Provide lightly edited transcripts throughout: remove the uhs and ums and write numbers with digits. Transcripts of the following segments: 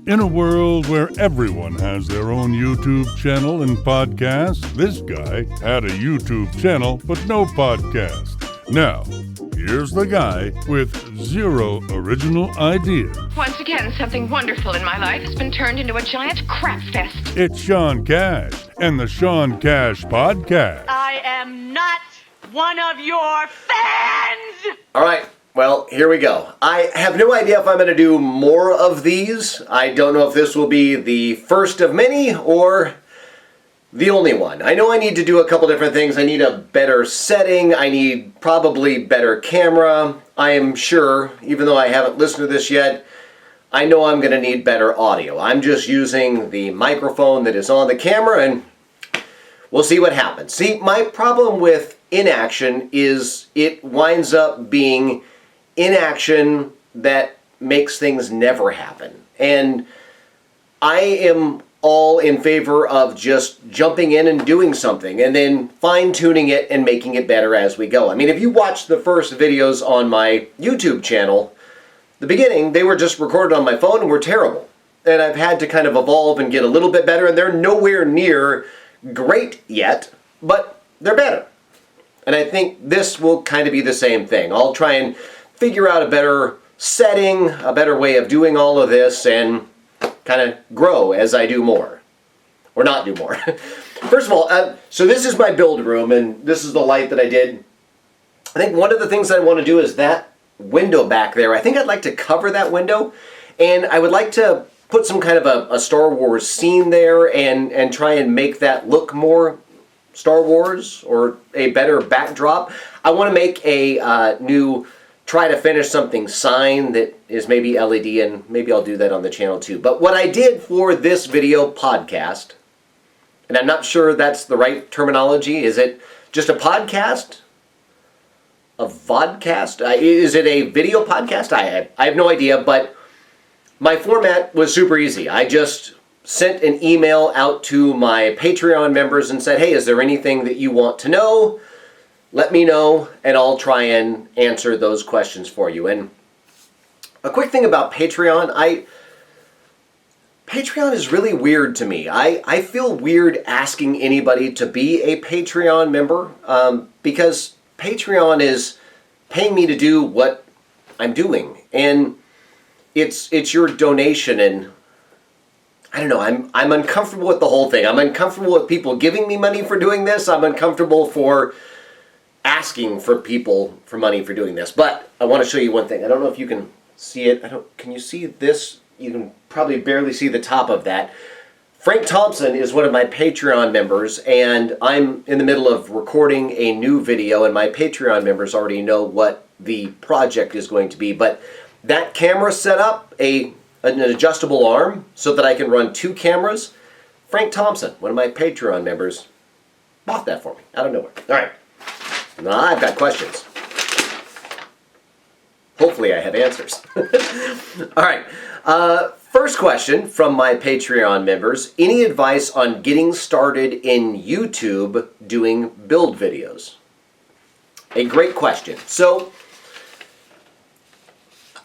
In a world where everyone has their own YouTube channel and podcast, this guy had a YouTube channel but no podcast. Now, here's the guy with zero original ideas. Once again, something wonderful in my life has been turned into a giant crap fest. It's Shawn Cash and the Shawn Cash Podcast. I am not one of your fans! All right. Well, here we go. I have no idea if I'm going to do more of these. I don't know if this will be the first of many or the only one. I know I need to do a couple different things. I need a better setting. I need probably better camera. I am sure, even though I haven't listened to this yet, I know I'm going to need better audio. I'm just using the microphone that is on the camera and we'll see what happens. See, my problem with inaction is it winds up being inaction that makes things never happen. And I am all in favor of just jumping in and doing something and then fine-tuning it and making it better as we go. I mean, if you watch the first videos on my YouTube channel, the beginning, they were just recorded on my phone and were terrible. And I've had to kind of evolve and get a little bit better, and they're nowhere near great yet, but they're better. And I think this will kind of be the same thing. I'll try and figure out a better setting, a better way of doing all of this, and kind of grow as I do more. Or not do more. First of all, so this is my build room, and this is the light that I did. I think one of the things I want to do is that window back there. I think I'd like to cover that window, and I would like to put some kind of a Star Wars scene there and try and make that look more Star Wars or a better backdrop. I want to make a new try to finish something sign that is maybe LED, and maybe I'll do that on the channel too. But what I did for this video podcast, and I'm not sure that's the right terminology, is it just a podcast? A vodcast? Is it a video podcast? I have no idea, but my format was super easy. I just sent an email out to my Patreon members and said, hey, is there anything that you want to know? Let me know, and I'll try and answer those questions for you. And a quick thing about Patreon, Patreon is really weird to me. I feel weird asking anybody to be a Patreon member because Patreon is paying me to do what I'm doing. And it's your donation, and I don't know, I'm uncomfortable with the whole thing. I'm uncomfortable with people giving me money for doing this. I'm uncomfortable for asking for people for money for doing this. But I want to show you one thing. I don't know if you can see it. Can you see this? You can probably barely see the top of that. Frank Thompson is one of my Patreon members, and I'm in the middle of recording a new video, and my Patreon members already know what the project is going to be. But that camera set up an adjustable arm so that I can run two cameras. Frank Thompson, one of my Patreon members, bought that for me out of nowhere. All right. Now I've got questions. Hopefully I have answers. All right. First question from my Patreon members. Any advice on getting started in YouTube doing build videos? A great question. So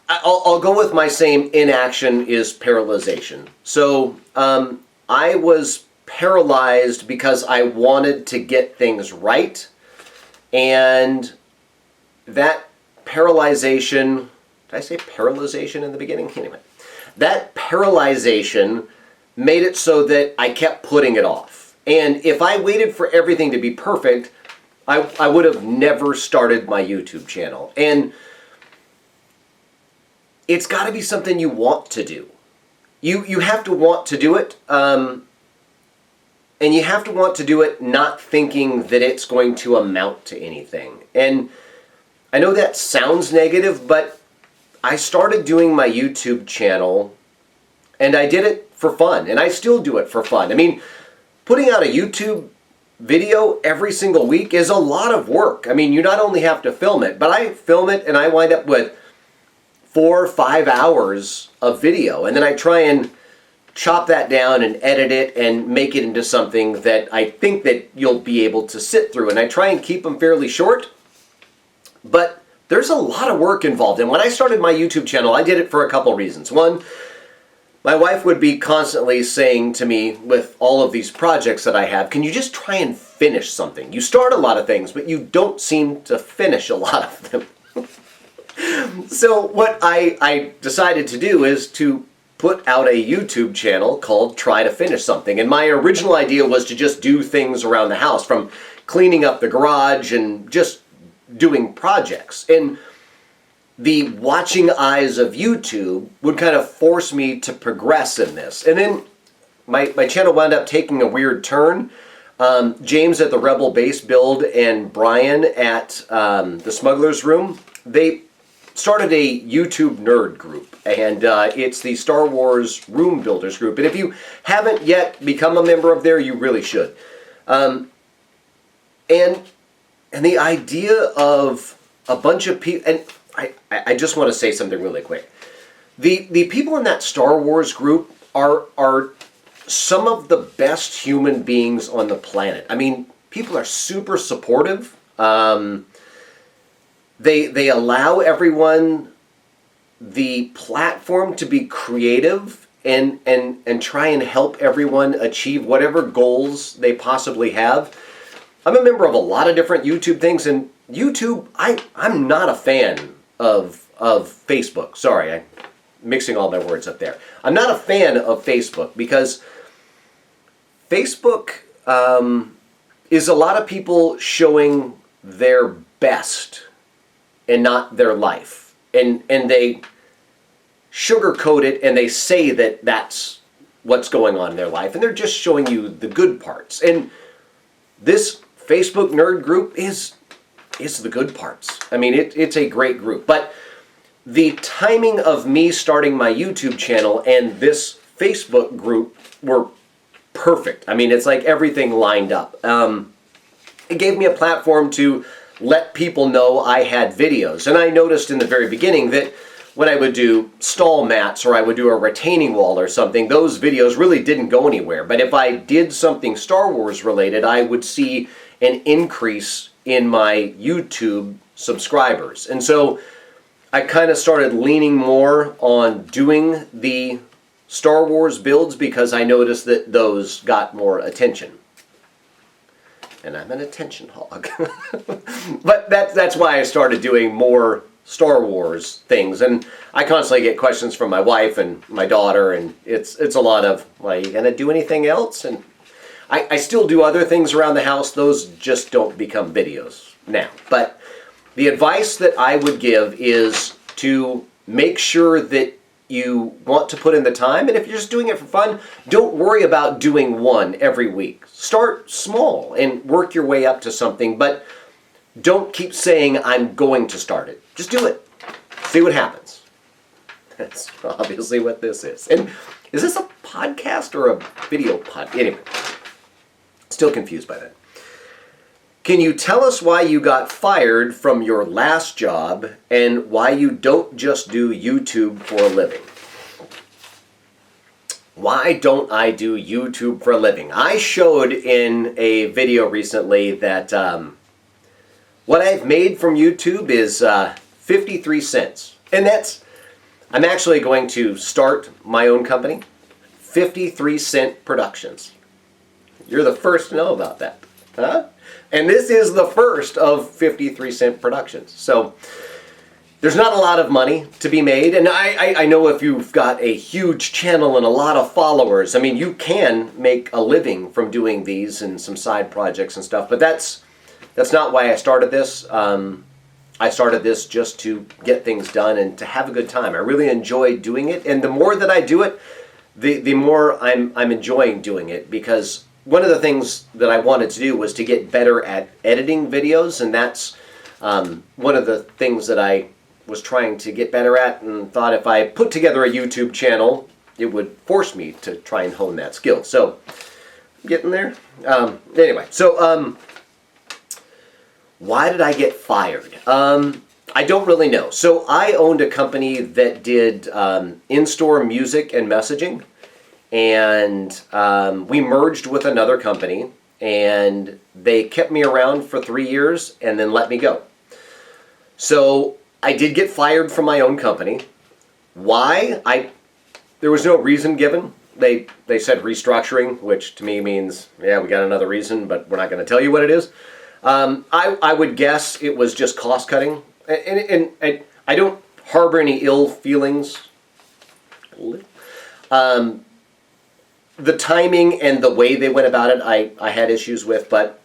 I'll go with my same inaction is paralyzation. So I was paralyzed because I wanted to get things right. And that paralyzation, did I say paralyzation in the beginning? Anyway, that paralyzation made it so that I kept putting it off. And if I waited for everything to be perfect, I would have never started my YouTube channel. And it's got to be something you want to do. You have to want to do it. And you have to want to do it not thinking that it's going to amount to anything. And I know that sounds negative, but I started doing my YouTube channel and I did it for fun, and I still do it for fun. I mean, putting out a YouTube video every single week is a lot of work. I mean, you not only have to film it, but I film it and I wind up with 4 or 5 hours of video, and then I try and chop that down and edit it and make it into something that I think that you'll be able to sit through. And I try and keep them fairly short, but there's a lot of work involved. And when I started my YouTube channel, I did it for a couple reasons. One, my wife would be constantly saying to me with all of these projects that I have, can you just try and finish something? You start a lot of things, but you don't seem to finish a lot of them. So what I decided to do is to put out a YouTube channel called Try to Finish Something. And my original idea was to just do things around the house, from cleaning up the garage and just doing projects. And the watching eyes of YouTube would kind of force me to progress in this. And then my channel wound up taking a weird turn. James at the Rebel Base Build and Brian at the Smuggler's Room, they started a YouTube nerd group, and it's the Star Wars Room Builders group. And if you haven't yet become a member of there, you really should. And the idea of a bunch of people, and I just want to say something really quick. The people in that Star Wars group are some of the best human beings on the planet. I mean, people are super supportive. They allow everyone the platform to be creative and try and help everyone achieve whatever goals they possibly have. I'm a member of a lot of different YouTube things, and YouTube, I'm not a fan of Facebook. Sorry, I'm mixing all my words up there. I'm not a fan of Facebook because Facebook is a lot of people showing their best and not their life. And they sugarcoat it, and they say that that's what's going on in their life, and they're just showing you the good parts. And this Facebook nerd group is the good parts. I mean, it's a great group. But the timing of me starting my YouTube channel and this Facebook group were perfect. I mean, it's like everything lined up. It gave me a platform to let people know I had videos. And I noticed in the very beginning that when I would do stall mats or I would do a retaining wall or something, those videos really didn't go anywhere. But if I did something Star Wars related, I would see an increase in my YouTube subscribers. And so I kind of started leaning more on doing the Star Wars builds because I noticed that those got more attention. And I'm an attention hog. But that's why I started doing more Star Wars things. And I constantly get questions from my wife and my daughter, and it's a lot of, well, are you going to do anything else? And I still do other things around the house. Those just don't become videos now. But the advice that I would give is to make sure that you want to put in the time, and if you're just doing it for fun, don't worry about doing one every week. Start small and work your way up to something, but don't keep saying, I'm going to start it. Just do it. See what happens. That's obviously what this is. And is this a podcast or a video pod? Anyway, still confused by that. Can you tell us why you got fired from your last job and why you don't just do YouTube for a living? Why don't I do YouTube for a living? I showed in a video recently that what I've made from YouTube is 53 cents. And I'm actually going to start my own company, 53 Cent Productions. You're the first to know about that, huh? And this is the first of 53 Cent Productions. So there's not a lot of money to be made. And I know if you've got a huge channel and a lot of followers, I mean, you can make a living from doing these and some side projects and stuff. But that's not why I started this. I started this just to get things done and to have a good time. I really enjoy doing it. And the more that I do it, the more I'm enjoying doing it, because one of the things that I wanted to do was to get better at editing videos, and that's one of the things that I was trying to get better at, and thought if I put together a YouTube channel, it would force me to try and hone that skill. So, getting there. Anyway, so why did I get fired? I don't really know. So I owned a company that did in-store music and messaging. And we merged with another company, and they kept me around for 3 years and then let me go. So I did get fired from my own company. Why? there was no reason given. They said restructuring, which to me means, yeah, we got another reason, but we're not going to tell you what it is. I would guess it was just cost cutting. And I don't harbor any ill feelings. The timing and the way they went about it, I had issues with, but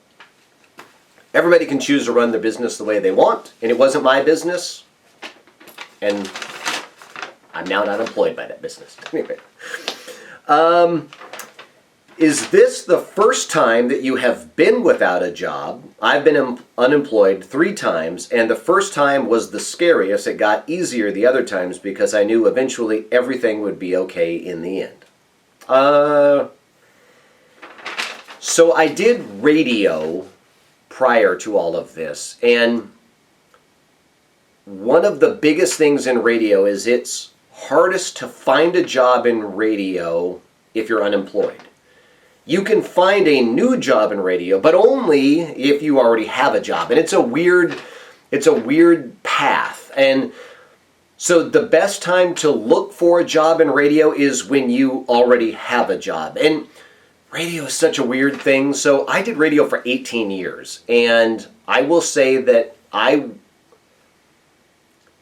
everybody can choose to run their business the way they want, and it wasn't my business, and I'm now not employed by that business. Anyway. Is this the first time that you have been without a job? I've been unemployed 3 times, and the first time was the scariest. It got easier the other times because I knew eventually everything would be okay in the end. So I did radio prior to all of this, and one of the biggest things in radio is it's hardest to find a job in radio if you're unemployed. You can find a new job in radio, but only if you already have a job. And it's a weird path. And so the best time to look for a job in radio is when you already have a job. And radio is such a weird thing. So I did radio for 18 years. And I will say that I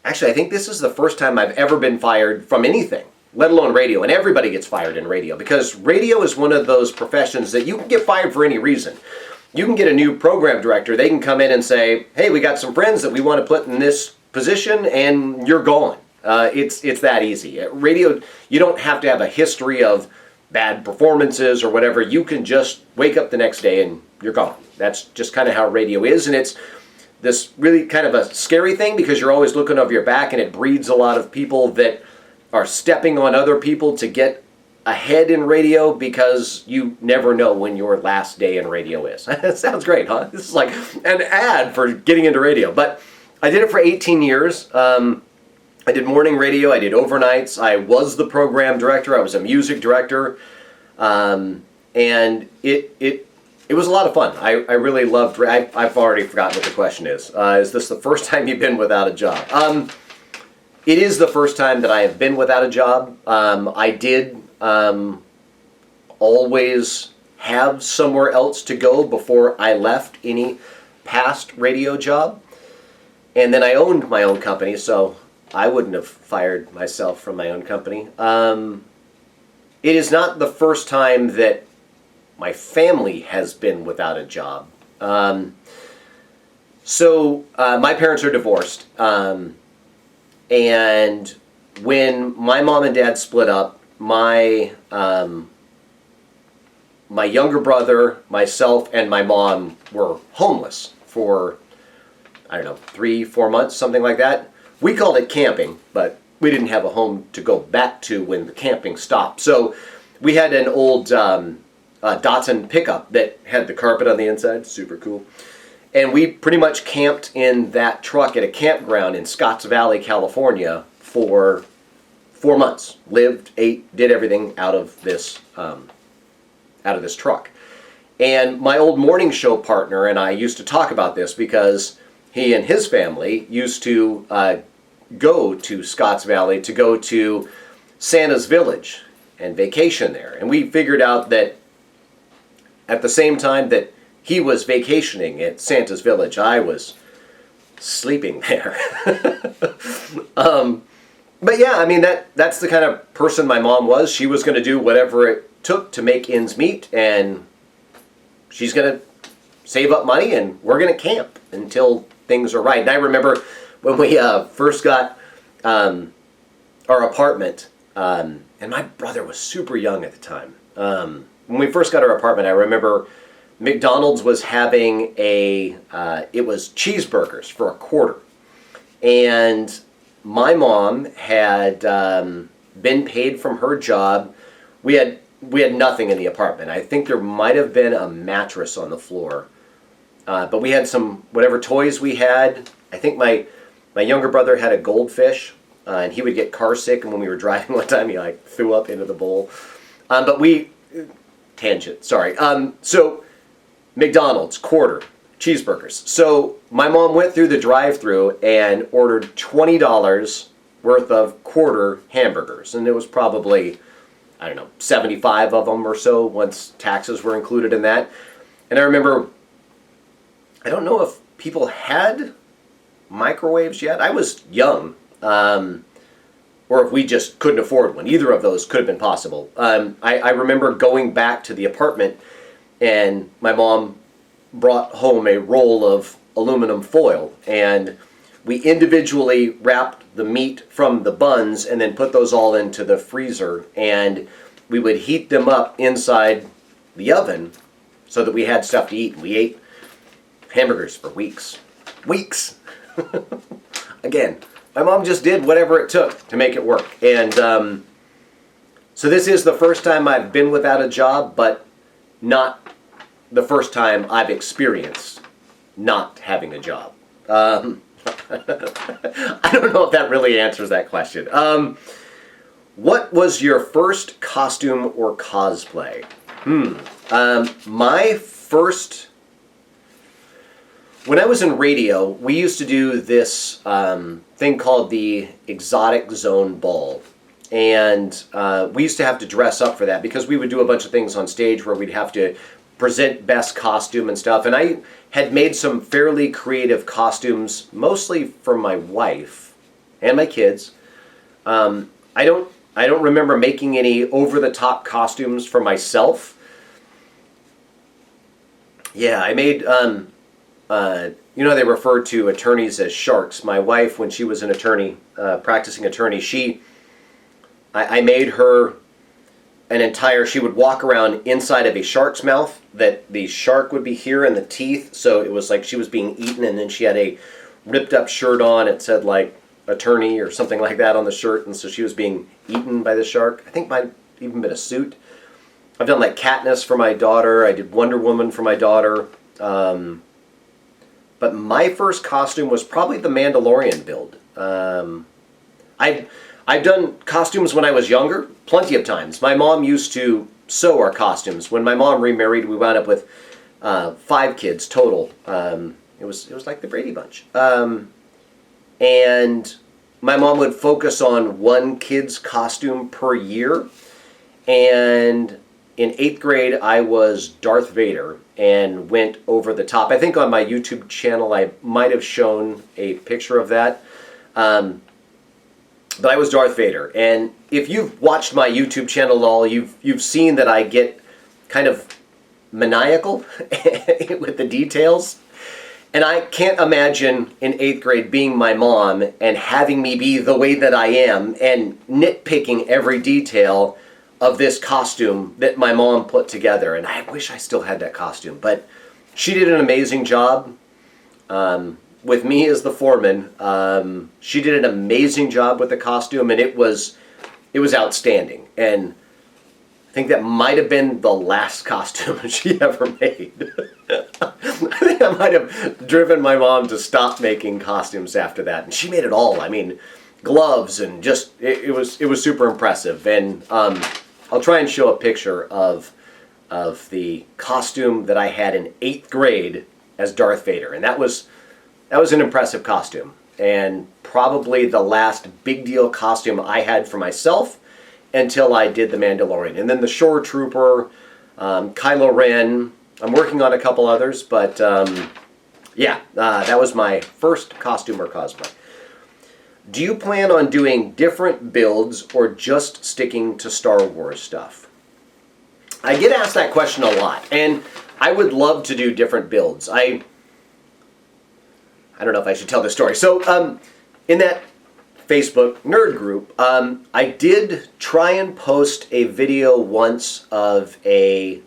think this is the first time I've ever been fired from anything, let alone radio. And everybody gets fired in radio because radio is one of those professions that you can get fired for any reason. You can get a new program director. They can come in and say, hey, we got some friends that we want to put in this position, and you're gone. It's that easy. At radio, you don't have to have a history of bad performances or whatever. You can just wake up the next day and you're gone. That's just kind of how radio is. And it's this really kind of a scary thing because you're always looking over your back, and it breeds a lot of people that are stepping on other people to get ahead in radio because you never know when your last day in radio is. That sounds great, huh? This is like an ad for getting into radio. But I did it for 18 years. I did morning radio. I did overnights. I was the program director. I was a music director. And it was a lot of fun. I really loved. I've already forgotten what the question is. Is this the first time you've been without a job? It is the first time that I have been without a job. I did always have somewhere else to go before I left any past radio job. And then I owned my own company, so I wouldn't have fired myself from my own company. It is not the first time that my family has been without a job. So my parents are divorced. And when my mom and dad split up, my younger brother, myself, and my mom were homeless for, 3-4 months, something like that. We called it camping, but we didn't have a home to go back to when the camping stopped. So we had an old Datsun pickup that had the carpet on the inside, super cool. And we pretty much camped in that truck at a campground in Scotts Valley, California for 4 months. Lived, ate, did everything out of this truck. And my old morning show partner and I used to talk about this because he and his family used to go to Scotts Valley to go to Santa's Village and vacation there. And we figured out that at the same time that he was vacationing at Santa's Village, I was sleeping there. But yeah, I mean, that's the kind of person my mom was. She was going to do whatever it took to make ends meet, and she's going to save up money, and we're going to camp until things are right. And I remember when we first got our apartment, and my brother was super young at the time. When we first got our apartment, I remember McDonald's was having it was cheeseburgers for $0.25. And my mom had been paid from her job. We had nothing in the apartment. I think there might have been a mattress on the floor. But we had some, whatever toys we had. I think my younger brother had a goldfish, and he would get car sick, and when we were driving one time, he threw up into the bowl. Tangent, sorry. So McDonald's, $0.25, cheeseburgers. So my mom went through the drive-thru and ordered $20 worth of quarter hamburgers. And it was probably, I don't know, 75 of them or so once taxes were included in that. And I remember, I don't know if people had microwaves yet. I was young. Or if we just couldn't afford one. Either of those could have been possible. I remember going back to the apartment, and my mom brought home a roll of aluminum foil, and we individually wrapped the meat from the buns and then put those all into the freezer, and we would heat them up inside the oven so that we had stuff to eat. We ate hamburgers for weeks. Weeks! Again, my mom just did whatever it took to make it work. And so this is the first time I've been without a job, but not the first time I've experienced not having a job. I don't know if that really answers that question. What was your first costume or cosplay? My first... When I was in radio, we used to do this thing called the Exotic Zone Ball. And we used to have to dress up for that because we would do a bunch of things on stage where we'd have to present best costume and stuff. And I had made some fairly creative costumes, mostly for my wife and my kids. I don't remember making any over-the-top costumes for myself. Yeah, I made... you know, they refer to attorneys as sharks. My wife, when she was an attorney, practicing attorney, I made her an entire, she would walk around inside of a shark's mouth, that the shark would be here in the teeth, so it was like she was being eaten, and then she had a ripped up shirt on. It said like attorney or something like that on the shirt, and so she was being eaten by the shark. I think might even been a suit. I've done like Katniss for my daughter. I did Wonder Woman for my daughter. But my first costume was probably the Mandalorian build. I've done costumes when I was younger, plenty of times. My mom used to sew our costumes. When my mom remarried, we wound up with 5 kids total. It was like the Brady Bunch. And my mom would focus on one kid's costume per year. And in 8th grade, I was Darth Vader and went over the top. I think on my YouTube channel, I might have shown a picture of that. But I was Darth Vader. And if you've watched my YouTube channel at all, you've seen that I get kind of maniacal with the details. And I can't imagine in 8th grade being my mom and having me be the way that I am and nitpicking every detail of this costume that my mom put together. And I wish I still had that costume. But she did an amazing job. With me as the foreman, she did an amazing job with the costume, and it was outstanding. And I think that might have been the last costume she ever made. I think I might have driven my mom to stop making costumes after that. And she made it all. I mean, gloves and just it was super impressive. And I'll try and show a picture of the costume that I had in 8th grade as Darth Vader, and that was an impressive costume, and probably the last big deal costume I had for myself until I did the Mandalorian. And then the Shore Trooper, Kylo Ren, I'm working on a couple others, but that was my first costume or cosplay. Do you plan on doing different builds or just sticking to Star Wars stuff? I get asked that question a lot, and I would love to do different builds. I don't know if I should tell this story. So, in that Facebook nerd group, I did try and post a video once of it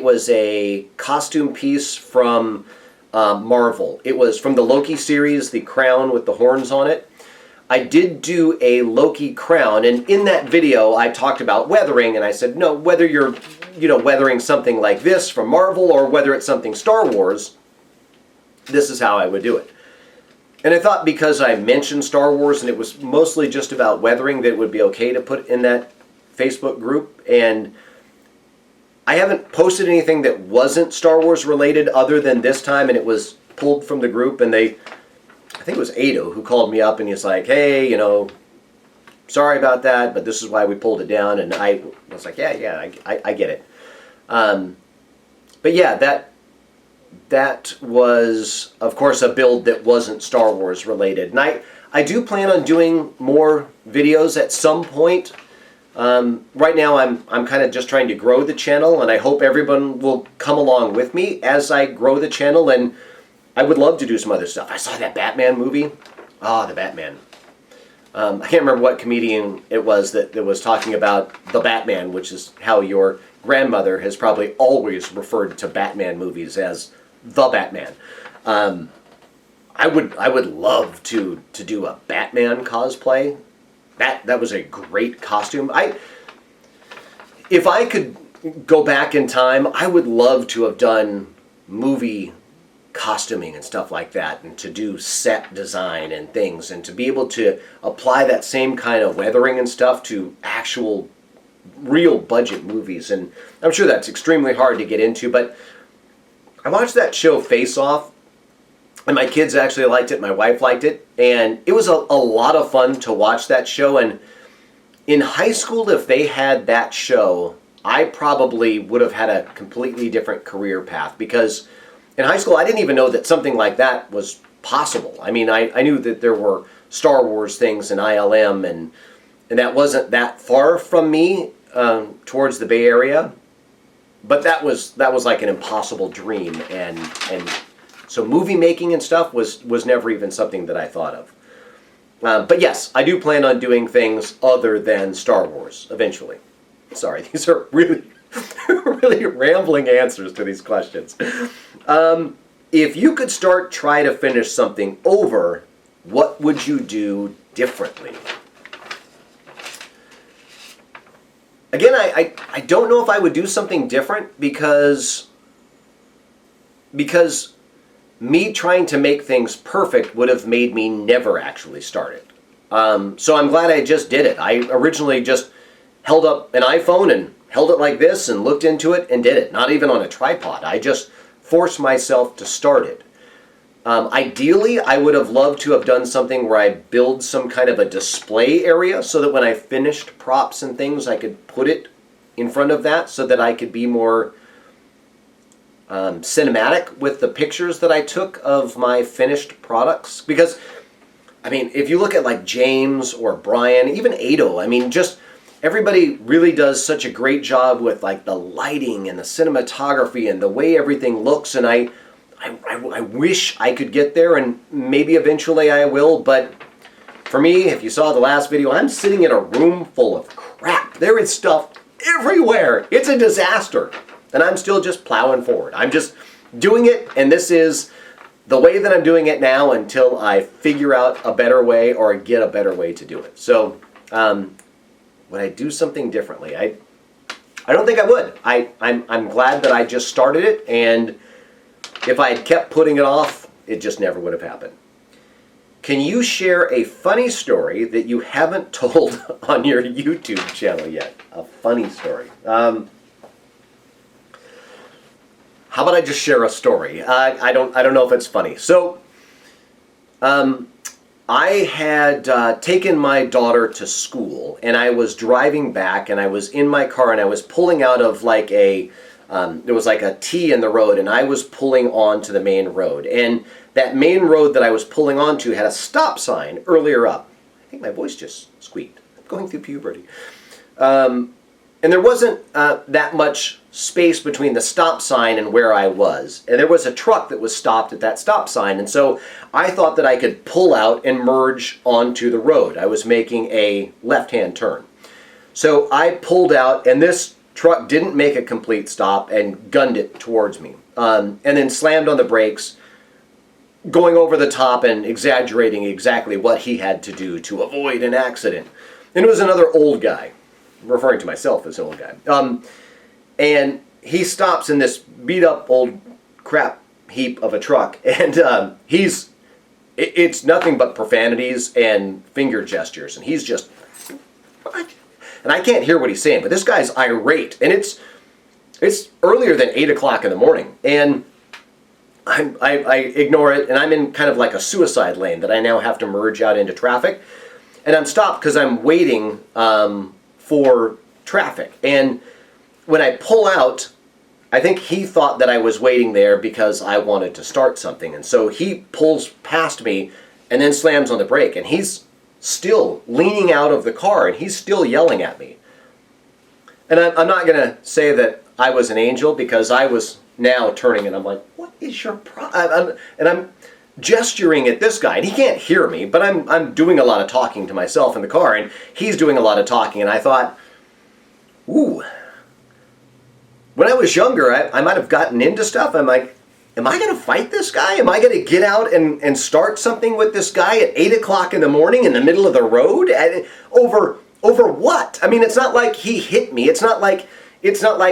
was a costume piece from Marvel. It was from the Loki series, the crown with the horns on it. I did do a Loki crown, and in that video I talked about weathering, and I said, no, whether you're, weathering something like this from Marvel or whether it's something Star Wars, this is how I would do it. And I thought because I mentioned Star Wars and it was mostly just about weathering that it would be okay to put in that Facebook group. And I haven't posted anything that wasn't Star Wars related other than this time, and it was pulled from the group, and I think it was Ado who called me up and he's like, hey, sorry about that, but this is why we pulled it down. And I was like, yeah, I get it. But yeah, that was, of course, a build that wasn't Star Wars related. And I do plan on doing more videos at some point. Right now I'm kind of just trying to grow the channel, and I hope everyone will come along with me as I grow the channel, and I would love to do some other stuff. I saw that Batman movie. The Batman. I can't remember what comedian it was that was talking about the Batman, which is how your grandmother has probably always referred to Batman movies, as the Batman. I would love to do a Batman cosplay. That was a great costume. If I could go back in time, I would love to have done movie costuming and stuff like that, and to do set design and things, and to be able to apply that same kind of weathering and stuff to actual real budget movies. And I'm sure that's extremely hard to get into, but I watched that show Face Off, and my kids actually liked it, my wife liked it, and it was a lot of fun to watch that show. And in high school, if they had that show, I probably would have had a completely different career path, because in high school I didn't even know that something like that was possible. I mean, I knew that there were Star Wars things in ILM, and that wasn't that far from me towards the Bay Area, but that was like an impossible dream, and so movie making and stuff was never even something that I thought of. But yes, I do plan on doing things other than Star Wars eventually. Sorry, these are really, really rambling answers to these questions. If you could try to finish something over, what would you do differently? Again, I don't know if I would do something different, because me trying to make things perfect would have made me never actually start it. So I'm glad I just did it. I originally just held up an iPhone and held it like this and looked into it and did it. Not even on a tripod. I just forced myself to start it. Ideally, I would have loved to have done something where I build some kind of a display area, so that when I finished props and things, I could put it in front of that, so that I could be more cinematic with the pictures that I took of my finished products. Because, I mean, if you look at like James or Brian, even Ado, I mean, just everybody really does such a great job with like the lighting and the cinematography and the way everything looks, and I wish I could get there, and maybe eventually I will, but for me, if you saw the last video, I'm sitting in a room full of crap. There is stuff everywhere. It's a disaster. And I'm still just plowing forward. I'm just doing it, and this is the way that I'm doing it now until I figure out a better way or get a better way to do it. So, would I do something differently? I don't think I would. I'm glad that I just started it, and if I had kept putting it off, it just never would have happened. Can you share a funny story that you haven't told on your YouTube channel yet? A funny story. How about I just share a story? I don't know if it's funny. So, I had taken my daughter to school, and I was driving back, and I was in my car, and I was pulling out of like there was like a T in the road, and I was pulling onto the main road. And that main road that I was pulling onto had a stop sign earlier up. I think my voice just squeaked. I'm going through puberty. And there wasn't that much space between the stop sign and where I was. And there was a truck that was stopped at that stop sign. And so I thought that I could pull out and merge onto the road. I was making a left-hand turn. So I pulled out, and this truck didn't make a complete stop and gunned it towards me. And then slammed on the brakes, going over the top and exaggerating exactly what he had to do to avoid an accident. And it was another old guy. I'm referring to myself as an old guy. And he stops in this beat-up old crap heap of a truck, and it's nothing but profanities and finger gestures, and he's just, and I can't hear what he's saying, but this guy's irate, and it's earlier than 8 o'clock in the morning, and I ignore it, and I'm in kind of like a suicide lane that I now have to merge out into traffic. And I'm stopped because I'm waiting for traffic. And when I pull out, I think he thought that I was waiting there because I wanted to start something. And so he pulls past me and then slams on the brake. And he's still leaning out of the car, and he's still yelling at me. And I'm not going to say that I was an angel, because I was now turning and I'm like, what is your problem? And I'm gesturing at this guy, and he can't hear me, but I'm doing a lot of talking to myself in the car, and he's doing a lot of talking. And I thought, ooh, when I was younger, I might have gotten into stuff. I'm like, am I going to fight this guy? Am I going to get out and start something with this guy at 8 o'clock in the morning in the middle of the road? Over what? I mean, it's not like he hit me. It's not like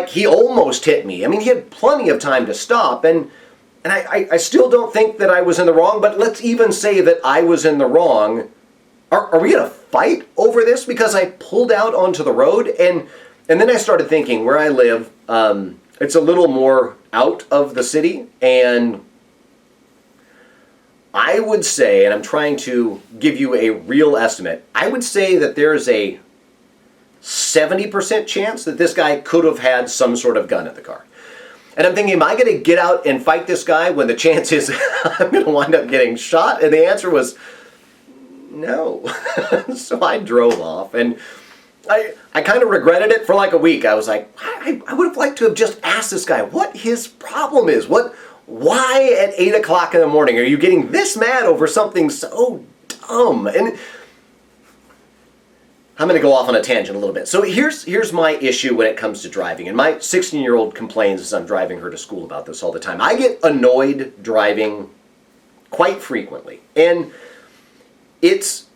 he almost hit me. I mean, he had plenty of time to stop, and I still don't think that I was in the wrong, but let's even say that I was in the wrong. Are we going to fight over this because I pulled out onto the road? And then I started thinking, where I live, it's a little more out of the city, and I would say, and I'm trying to give you a real estimate, I would say that there's a 70% chance that this guy could have had some sort of gun in the car. And I'm thinking, am I going to get out and fight this guy when the chance is I'm going to wind up getting shot? And the answer was no. So I drove off, and I kind of regretted it for like a week. I was like, I would have liked to have just asked this guy what his problem is. Why at 8 o'clock in the morning are you getting this mad over something so dumb? And I'm going to go off on a tangent a little bit. So here's my issue when it comes to driving. And my 16-year-old complains as I'm driving her to school about this all the time. I get annoyed driving quite frequently. And it's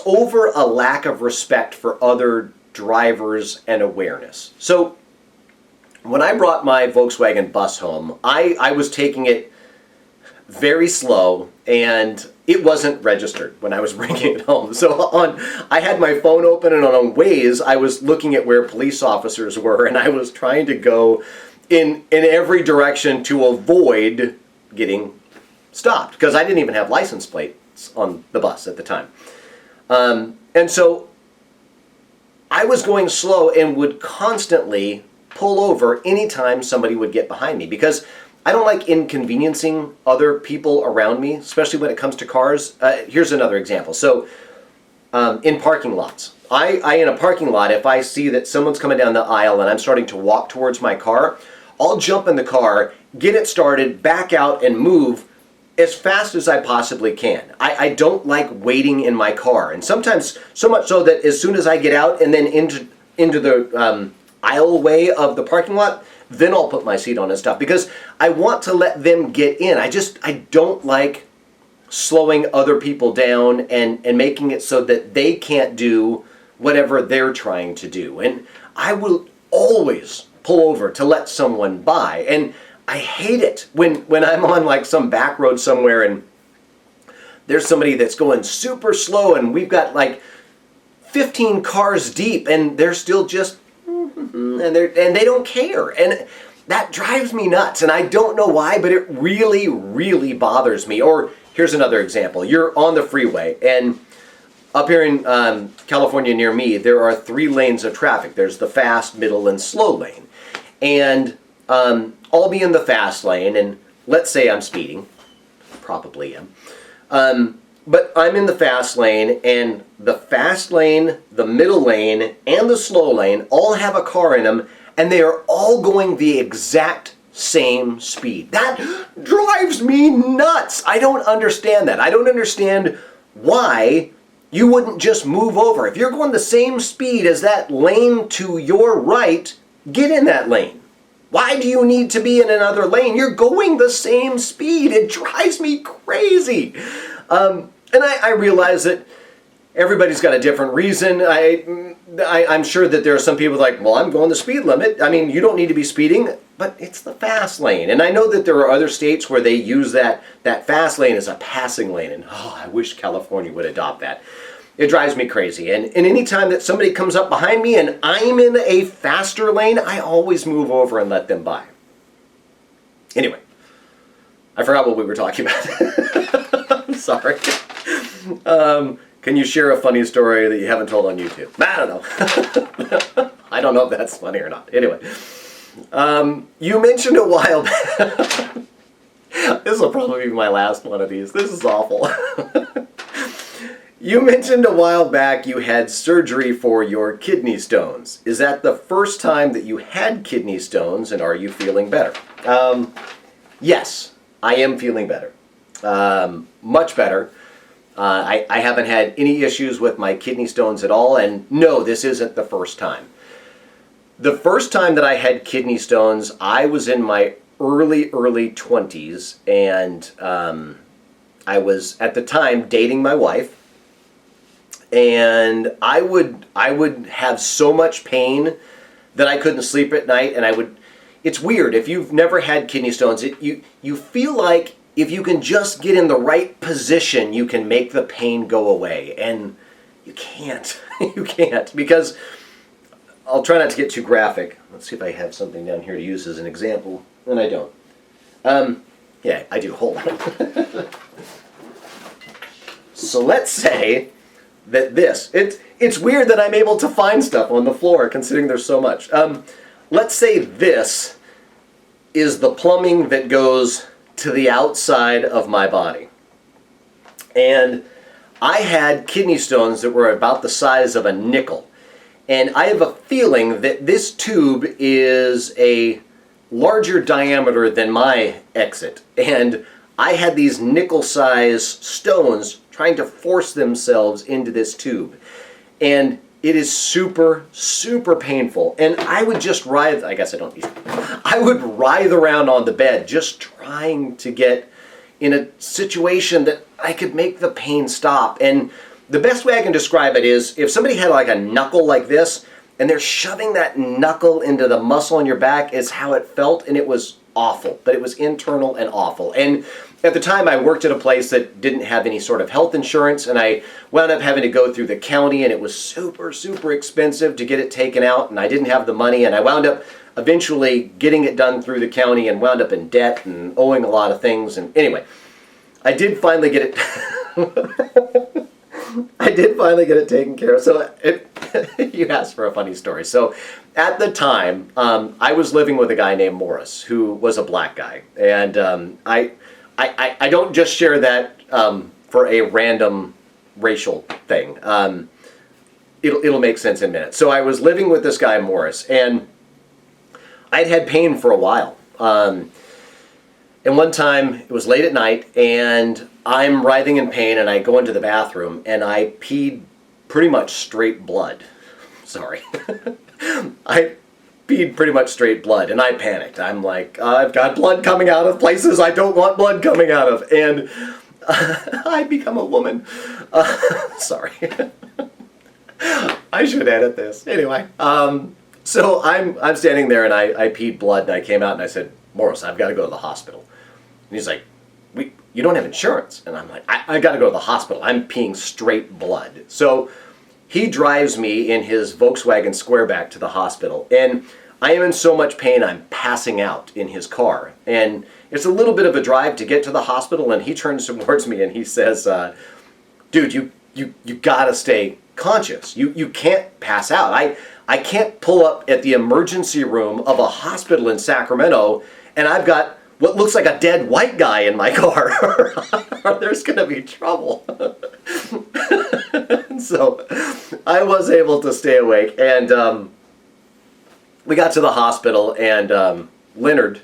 over a lack of respect for other drivers and awareness. So when I brought my Volkswagen bus home, I was taking it very slow, and it wasn't registered when I was bringing it home. So I had my phone open, and on Waze, I was looking at where police officers were, and I was trying to go in every direction to avoid getting stopped, because I didn't even have license plates on the bus at the time. And so I was going slow and would constantly pull over anytime somebody would get behind me, because I don't like inconveniencing other people around me, especially when it comes to cars. Here's another example. So in parking lots, I in a parking lot, if I see that someone's coming down the aisle and I'm starting to walk towards my car, I'll jump in the car, get it started, back out, and move as fast as I possibly can. I don't like waiting in my car. And sometimes so much so that as soon as I get out and then into the aisleway of the parking lot, then I'll put my seat on and stuff, because I want to let them get in. I don't like slowing other people down and making it so that they can't do whatever they're trying to do. And I will always pull over to let someone by. And I hate it when I'm on like some back road somewhere and there's somebody that's going super slow, and we've got like 15 cars deep, and they're still just and they don't care, and that drives me nuts, and I don't know why, but it really, really bothers me. Or here's another example. You're on the freeway, and up here in California near me, there are 3 lanes of traffic. There's the fast, middle, and slow lane, and I'll be in the fast lane, and let's say I'm speeding, probably am, but I'm in the fast lane, and the fast lane, the middle lane, and the slow lane all have a car in them, and they are all going the exact same speed. That drives me nuts. I don't understand that. I don't understand why you wouldn't just move over. If you're going the same speed as that lane to your right, get in that lane. Why do you need to be in another lane? You're going the same speed. It drives me crazy. And I realize that everybody's got a different reason. I'm sure that there are some people like, well, I'm going the speed limit. I mean, you don't need to be speeding, but it's the fast lane. And I know that there are other states where they use that fast lane as a passing lane. And I wish California would adopt that. It drives me crazy. And any time that somebody comes up behind me and I'm in a faster lane, I always move over and let them by. Anyway, I forgot what we were talking about. I'm sorry. Can you share a funny story that you haven't told on YouTube? I don't know. I don't know if that's funny or not. Anyway, you mentioned a while back. This will probably be my last one of these. This is awful. You mentioned a while back you had surgery for your kidney stones. Is that the first time that you had kidney stones, and are you feeling better? Yes, I am feeling better. Much better. I haven't had any issues with my kidney stones at all, and no, this isn't the first time. The first time that I had kidney stones, I was in my early 20s, and I was, at the time, dating my wife, and I would have so much pain that I couldn't sleep at night, and it's weird, if you've never had kidney stones, you feel like if you can just get in the right position, you can make the pain go away, and you can't. You can't, because I'll try not to get too graphic. Let's see if I have something down here to use as an example, and I don't. Yeah, I do. Hold on. So let's say that it's weird that I'm able to find stuff on the floor considering there's so much. Let's say this is the plumbing that goes to the outside of my body. And I had kidney stones that were about the size of a nickel. And I have a feeling that this tube is a larger diameter than my exit. And I had these nickel-sized stones trying to force themselves into this tube. And it is super, super painful. And I would just writhe, I guess I don't need I would writhe around on the bed just trying to get in a situation that I could make the pain stop. And the best way I can describe it is if somebody had like a knuckle like this and they're shoving that knuckle into the muscle on your back is how it felt, and it was awful. But it was internal and awful. And at the time, I worked at a place that didn't have any sort of health insurance, and I wound up having to go through the county, and it was super, super expensive to get it taken out, and I didn't have the money, and I wound up eventually getting it done through the county and wound up in debt and owing a lot of things. And anyway, I did finally get it. I did finally get it taken care of. So you asked for a funny story. So at the time, I was living with a guy named Morris, who was a black guy, and I don't just share that for a random racial thing. It'll make sense in a minute. So I was living with this guy, Morris, and I'd had pain for a while. And one time, it was late at night, and I'm writhing in pain, and I go into the bathroom, and I peed pretty much straight blood. Sorry. I peed pretty much straight blood, and I panicked. I'm like, I've got blood coming out of places I don't want blood coming out of, and I become a woman. Sorry. I should edit this. Anyway, so I'm standing there, and I peed blood, and I came out, and I said, Morris, I've got to go to the hospital. And he's like, you don't have insurance. And I'm like, I got to go to the hospital. I'm peeing straight blood. So he drives me in his Volkswagen Squareback to the hospital, and I am in so much pain I'm passing out in his car. And it's a little bit of a drive to get to the hospital, and he turns towards me and he says, dude, you gotta stay conscious. You can't pass out. I can't pull up at the emergency room of a hospital in Sacramento, and I've got what looks like a dead white guy in my car, or there's going to be trouble. So I was able to stay awake, and we got to the hospital, and Leonard,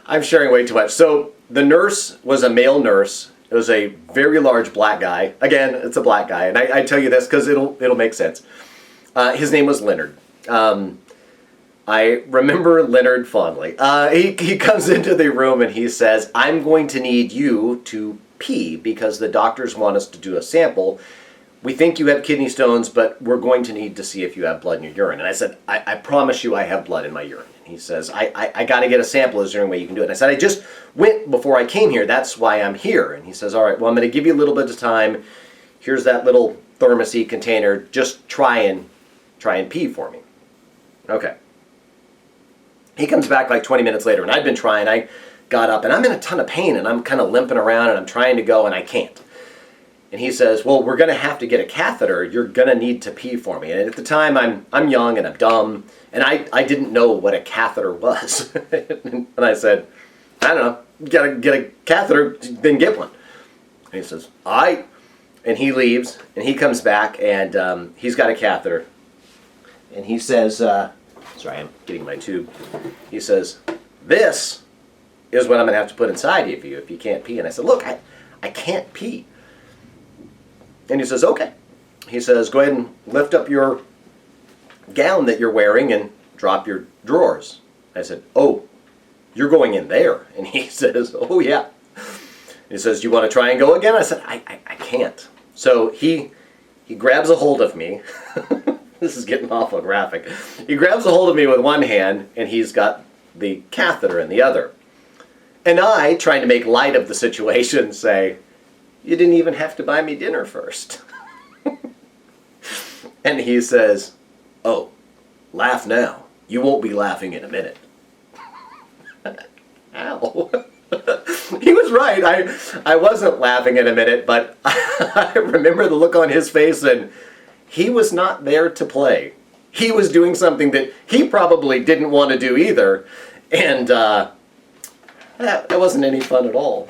I'm sharing way too much. So the nurse was a male nurse. It was a very large black guy. Again, it's a black guy, and I tell you this because it'll make sense. His name was Leonard. I remember Leonard fondly. He comes into the room and he says, I'm going to need you to pee because the doctors want us to do a sample. We think you have kidney stones, but we're going to need to see if you have blood in your urine. And I said, I promise you I have blood in my urine. And he says, I got to get a sample. Is there any way you can do it? And I said, I just went before I came here. That's why I'm here. And he says, all right, well, I'm going to give you a little bit of time. Here's that little thermosy container. Just try and pee for me. Okay. He comes back like 20 minutes later, and I'd been trying. I got up, and I'm in a ton of pain, and I'm kind of limping around, and I'm trying to go, and I can't. And he says, well, we're going to have to get a catheter. You're going to need to pee for me. And at the time, I'm young, and I'm dumb, and I didn't know what a catheter was. And I said, I don't know, gotta get a catheter, then get one. And he says, all right. And he leaves, and he comes back, and he's got a catheter. And he says, sorry, I'm getting my tube. He says, this is what I'm going to have to put inside of you if you can't pee. And I said, look, I can't pee. And he says, okay. He says, go ahead and lift up your gown that you're wearing and drop your drawers. I said, oh, you're going in there. And he says, oh, yeah. He says, do you want to try and go again? I said, I can't. So he grabs a hold of me. This is getting awful graphic. He grabs a hold of me with one hand, and he's got the catheter in the other. And I, trying to make light of the situation, say, you didn't even have to buy me dinner first. And he says, oh, laugh now. You won't be laughing in a minute. Ow. He was right. I wasn't laughing in a minute, but I remember the look on his face, and he was not there to play. He was doing something that he probably didn't want to do either, and that wasn't any fun at all.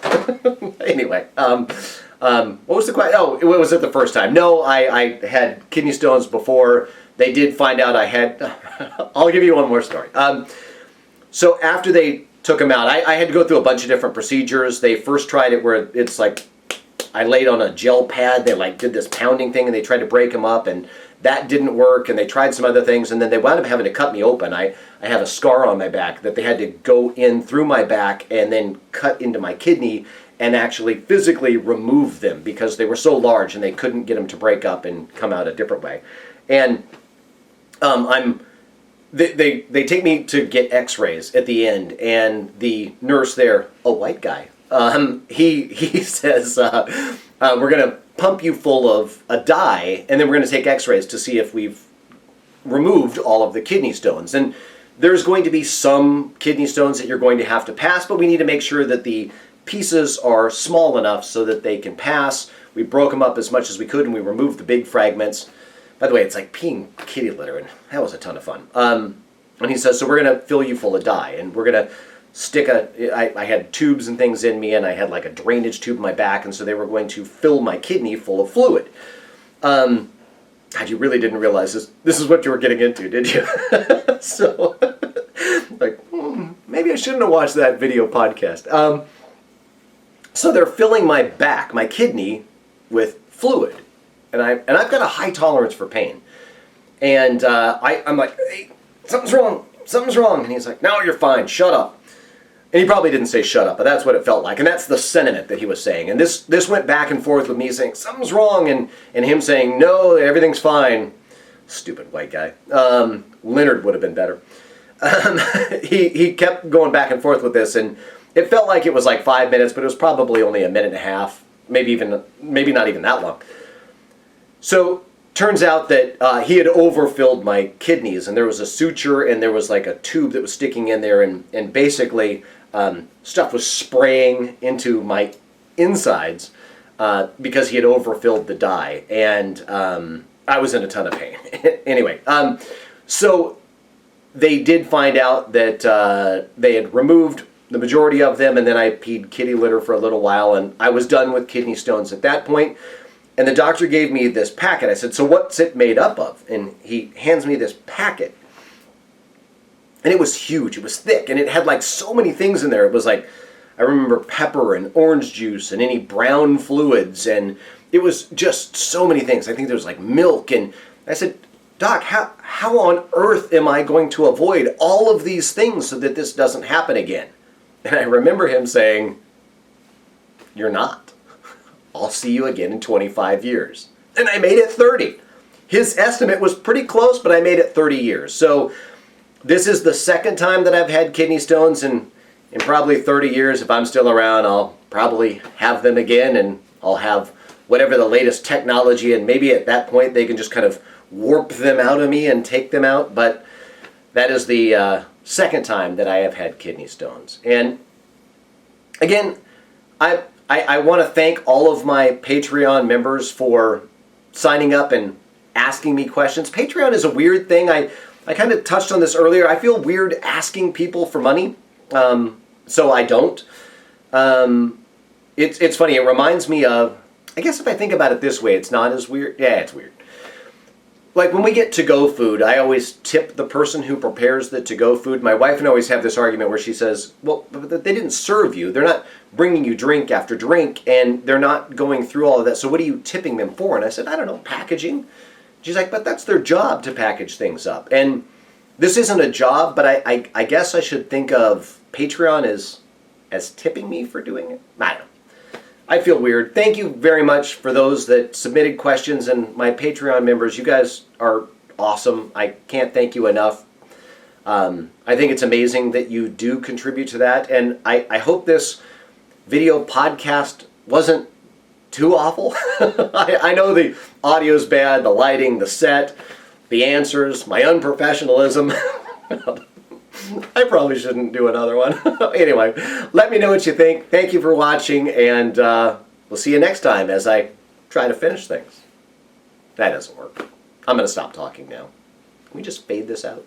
Anyway, what was the question? Oh, was it the first time? No, I had kidney stones before. They did find out I had... I'll give you one more story. So after they took him out, I had to go through a bunch of different procedures. They first tried it where it's like I laid on a gel pad. They like did this pounding thing, and they tried to break him up, and that didn't work, and they tried some other things, and then they wound up having to cut me open. I have a scar on my back that they had to go in through my back and then cut into my kidney and actually physically remove them because they were so large and they couldn't get them to break up and come out a different way. And they take me to get x-rays at the end, and the nurse there, a white guy, he says, we're going to pump you full of a dye, and then we're going to take x-rays to see if we've removed all of the kidney stones. And there's going to be some kidney stones that you're going to have to pass, but we need to make sure that the pieces are small enough so that they can pass. We broke them up as much as we could, and we removed the big fragments. By the way, it's like peeing kitty litter, and that was a ton of fun. And he says, so we're going to fill you full of dye, and we're going to stick I had tubes and things in me, and I had like a drainage tube in my back, and so they were going to fill my kidney full of fluid. God, you really didn't realize this is what you were getting into, did you? So, like, maybe I shouldn't have watched that video podcast. So they're filling my back, my kidney, with fluid. And I've got a high tolerance for pain. And I'm like, hey, something's wrong. And he's like, no, you're fine, shut up. And he probably didn't say shut up, but that's what it felt like. And that's the sentiment that he was saying. And this went back and forth with me saying, something's wrong, and him saying, no, everything's fine. Stupid white guy. Leonard would have been better. He kept going back and forth with this, and it felt like it was like 5 minutes, but it was probably only a minute and a half, maybe not even that long. So turns out that he had overfilled my kidneys, and there was a suture, and there was like a tube that was sticking in there, and basically stuff was spraying into my insides because he had overfilled the dye, and I was in a ton of pain. Anyway, so they did find out that they had removed the majority of them, and then I peed kitty litter for a little while, and I was done with kidney stones at that point. And the doctor gave me this packet. I said, so what's it made up of? And he hands me this packet. And it was huge. It was thick. And it had like so many things in there. It was like, I remember pepper and orange juice and any brown fluids. And it was just so many things. I think there was like milk. And I said, Doc, how on earth am I going to avoid all of these things so that this doesn't happen again? And I remember him saying, you're not. I'll see you again in 25 years. And I made it 30. His estimate was pretty close, but I made it 30 years. So this is the second time that I've had kidney stones, and in probably 30 years, if I'm still around, I'll probably have them again, and I'll have whatever the latest technology, and maybe at that point they can just kind of warp them out of me and take them out. But that is the second time that I have had kidney stones. And again, I want to thank all of my Patreon members for signing up and asking me questions. Patreon is a weird thing. I kind of touched on this earlier. I feel weird asking people for money, so I don't. It's funny. It reminds me of, I guess if I think about it this way, it's not as weird. Yeah, it's weird. Like when we get to-go food, I always tip the person who prepares the to-go food. My wife and I always have this argument where she says, well, they didn't serve you. They're not bringing you drink after drink, and they're not going through all of that. So what are you tipping them for? And I said, I don't know, packaging. She's like, but that's their job to package things up. And this isn't a job, but I guess I should think of Patreon as tipping me for doing it. I don't know. I feel weird. Thank you very much for those that submitted questions, and my Patreon members. You guys are awesome. I can't thank you enough. I think it's amazing that you do contribute to that, and I hope this video podcast wasn't too awful. I know the audio's bad, the lighting, the set, the answers, my unprofessionalism. I probably shouldn't do another one. Anyway, let me know what you think. Thank you for watching, and we'll see you next time as I try to finish things. That doesn't work. I'm going to stop talking now. Can we just fade this out?